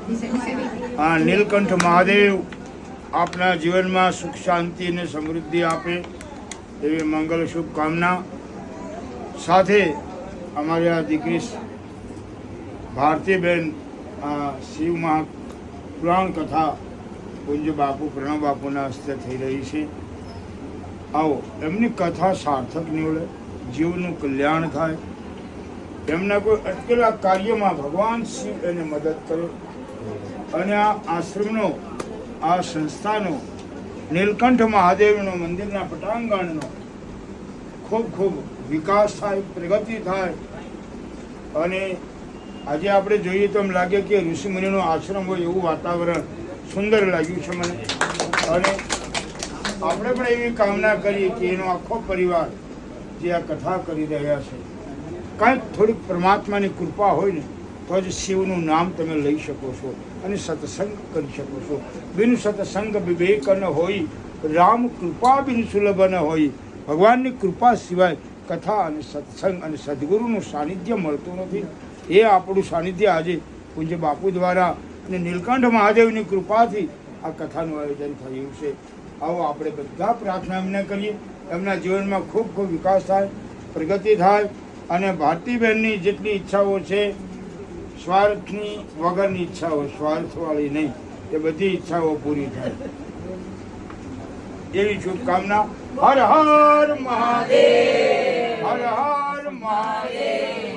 નીલકંઠ મહાદેવ આપના જીવનમાં સુખ શાંતિ અને સમૃદ્ધિ આપે એવી મંગલ શુભકામના સાથે અમારી આ દીકરી ભારતીબેન શિવ મહાપુરાણ કથા પૂજ્ય બાપુ પ્રણવ બાપુના હસ્તે થઈ રહી છે. આવો એમની કથા સાર્થક નીવડે, જીવનું કલ્યાણ થાય, એમના કોઈ અટકેલા કાર્યમાં ભગવાન શિવ એને મદદ કરે અને આ આશ્રમનો, આ સંસ્થાનો, નીલકંઠ મહાદેવનો મંદિરના પટાંગણનો ખૂબ ખૂબ વિકાસ થાય, પ્રગતિ થાય. અને આજે આપણે જોઈએ તો એમ લાગે કે ઋષિમુનિનો આશ્રમ હોય એવું વાતાવરણ સુંદર લાગ્યું છે મને. અને આપણે પણ એવી કામના કરીએ કે એનો આખો પરિવાર જે આ કથા કરી રહ્યા છે, કાંઈક થોડીક પરમાત્માની કૃપા હોય ને તો જ શિવનું નામ તમે લઈ શકો છો અને સત્સંગ કરી શકો છો. બિન સત્સંગ વિવેક ન હોય, રામ કૃપા બિન સુલભ ન હોય. ભગવાનની કૃપા સિવાય કથા અને સત્સંગ અને સદગુરુનું સાનિધ્ય મળતું નથી. એ આપણું સાનિધ્ય આજે પૂજ્ય બાપુ દ્વારા અને નીલકંઠ મહાદેવની કૃપાથી આ કથાનું આયોજન થયું છે. આવો આપણે બધા પ્રાર્થના એમને કરીએ, એમના જીવનમાં ખૂબ ખૂબ વિકાસ થાય, પ્રગતિ થાય અને ભારતીબેનની જેટલી ઈચ્છાઓ છે, સ્વાર્થની વગરની ઈચ્છાઓ, સ્વાર્થવાળી નહીં, એ બધી ઈચ્છાઓ પૂરી થાય એવી શુભકામના. હર હર મહાદેવ, હર હર મહાદેવ.